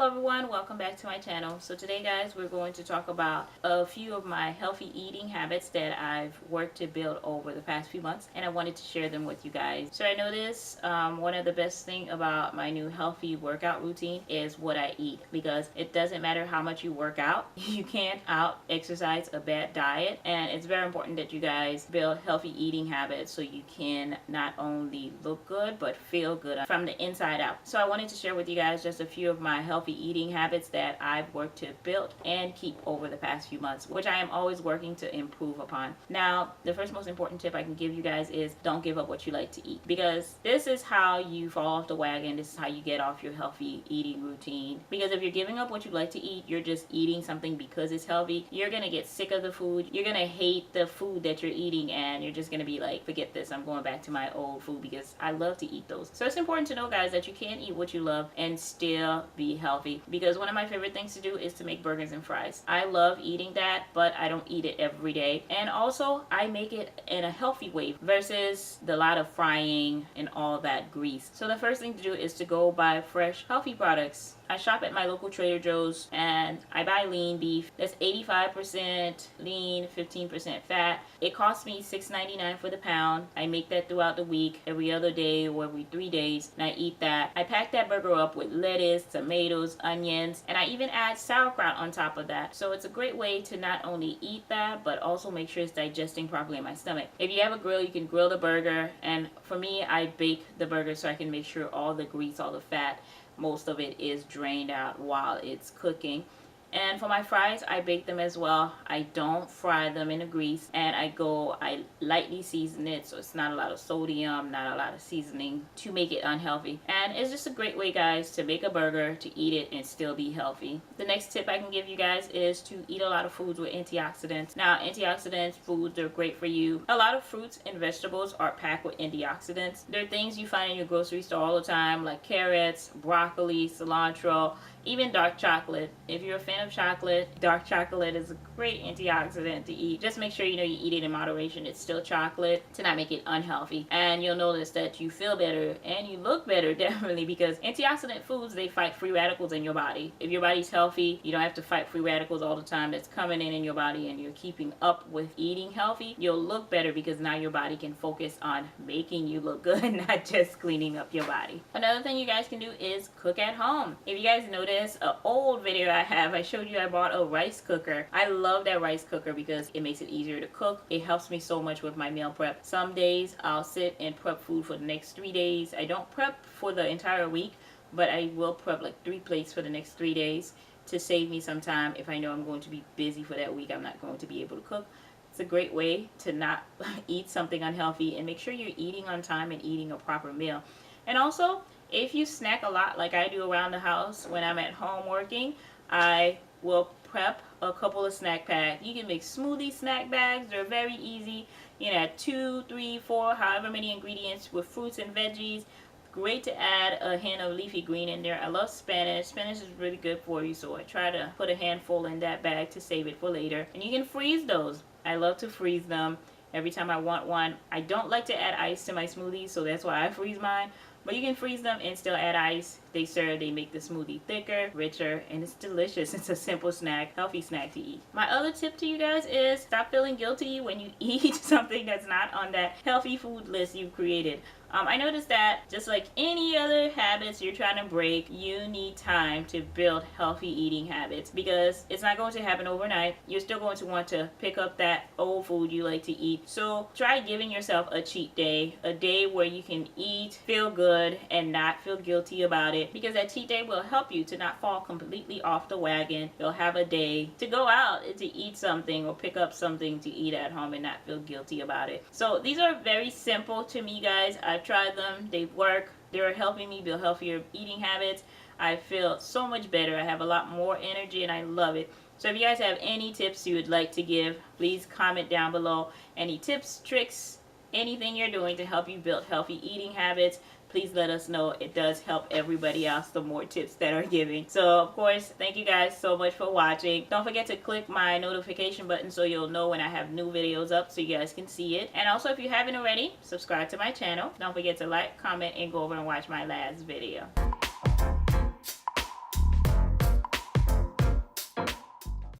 Hello everyone, welcome back to my channel. So today guys, we're going to talk about a few of my healthy eating habits that I've worked to build over the past few months, and I wanted to share them with you guys. So I noticed one of the best thing about my new healthy workout routine is what I eat, because it doesn't matter how much you work out, you can't out exercise a bad diet, and it's very important that you guys build healthy eating habits so you can not only look good but feel good from the inside out. So I wanted to share with you guys just a few of my healthy eating habits that I've worked to build and keep over the past few months, which I am always working to improve upon. Now, the first most important tip I can give you guys is don't give up what you like to eat, because this is how you fall off the wagon. This is how you get off your healthy eating routine. Because if you're giving up what you like to eat, you're just eating something because it's healthy, you're gonna get sick of the food, you're gonna hate the food that you're eating, and you're just gonna be like, forget this, I'm going back to my old food because I love to eat those. So it's important to know guys that you can eat what you love and still be healthy, because one of my favorite things to do is to make burgers and fries. I love eating that, but I don't eat it every day, and also I make it in a healthy way versus the lot of frying and all that grease. So the first thing to do is to go buy fresh healthy products. I shop at my local Trader Joe's and I buy lean beef. That's 85% lean, 15% fat. It costs me $6.99 for the pound. I make that throughout the week, every other day or every 3 days, and I eat that. I pack that burger up with lettuce, tomatoes, onions, and I even add sauerkraut on top of that. So it's a great way to not only eat that, but also make sure it's digesting properly in my stomach. If you have a grill, you can grill the burger, and for me, I bake the burger so I can make sure all the grease, all the fat, most of it is drained out while it's cooking. And for my fries, I bake them as well. I don't fry them in the grease, and I lightly season it so it's not a lot of sodium, not a lot of seasoning to make it unhealthy. And it's just a great way guys to make a burger, to eat it and still be healthy. The next tip I can give you guys is to eat a lot of foods with antioxidants. Now, antioxidants foods are great for you. A lot of fruits and vegetables are packed with antioxidants. They're things you find in your grocery store all the time, like carrots, broccoli, cilantro, even dark chocolate. If you're a fan of chocolate, dark chocolate is a great antioxidant to eat. Just make sure you eat it in moderation. It's still chocolate, to not make it unhealthy. And you'll notice that you feel better and you look better, definitely, because antioxidant foods, they fight free radicals in your body. If your body's healthy, you don't have to fight free radicals all the time that's coming in your body, and you're keeping up with eating healthy. You'll look better because now your body can focus on making you look good, not just cleaning up your body. Another thing you guys can do is cook at home. If you guys notice an old video I have, I showed you I bought a rice cooker. I love that rice cooker because it makes it easier to cook. It helps me so much with my meal prep. Some days I'll sit and prep food for the next 3 days. I don't prep for the entire week, but I will prep like 3 plates for the next 3 days to save me some time. If I know I'm going to be busy for that week, I'm not going to be able to cook. It's a great way to not eat something unhealthy and make sure you're eating on time and eating a proper meal. And also, if you snack a lot like I do around the house when I'm at home working, I will prep a couple of snack packs. You can make smoothie snack bags. They're very easy. You know, 2, 3, 4, however many ingredients with fruits and veggies. Great to add a hint of leafy green in there. I love spinach. Spinach is really good for you, so I try to put a handful in that bag to save it for later. And you can freeze those. I love to freeze them every time I want one. I don't like to add ice to my smoothies, so that's why I freeze mine. But you can freeze them and still add ice. They make the smoothie thicker, richer, and it's delicious. It's a simple snack, healthy snack to eat. My other tip to you guys is stop feeling guilty when you eat something that's not on that healthy food list you've created. I noticed that just like any other habits you're trying to break, you need time to build healthy eating habits, because it's not going to happen overnight. You're still going to want to pick up that old food you like to eat. So try giving yourself a cheat day, a day where you can eat, feel good, and not feel guilty about it, because that cheat day will help you to not fall completely off the wagon. You'll have a day to go out and to eat something or pick up something to eat at home and not feel guilty about it. So these are very simple to me, guys. I've tried them. They work. They're helping me build healthier eating habits. I feel so much better. I have a lot more energy and I love it. So if you guys have any tips you would like to give, please comment down below. Any tips, tricks, anything you're doing to help you build healthy eating habits, please let us know. It does help everybody else, the more tips that are giving. So of course, thank you guys so much for watching. Don't forget to click my notification button so you'll know when I have new videos up, so you guys can see it. And also, if you haven't already, subscribe to my channel. Don't forget to like, comment, and go over and watch my last video.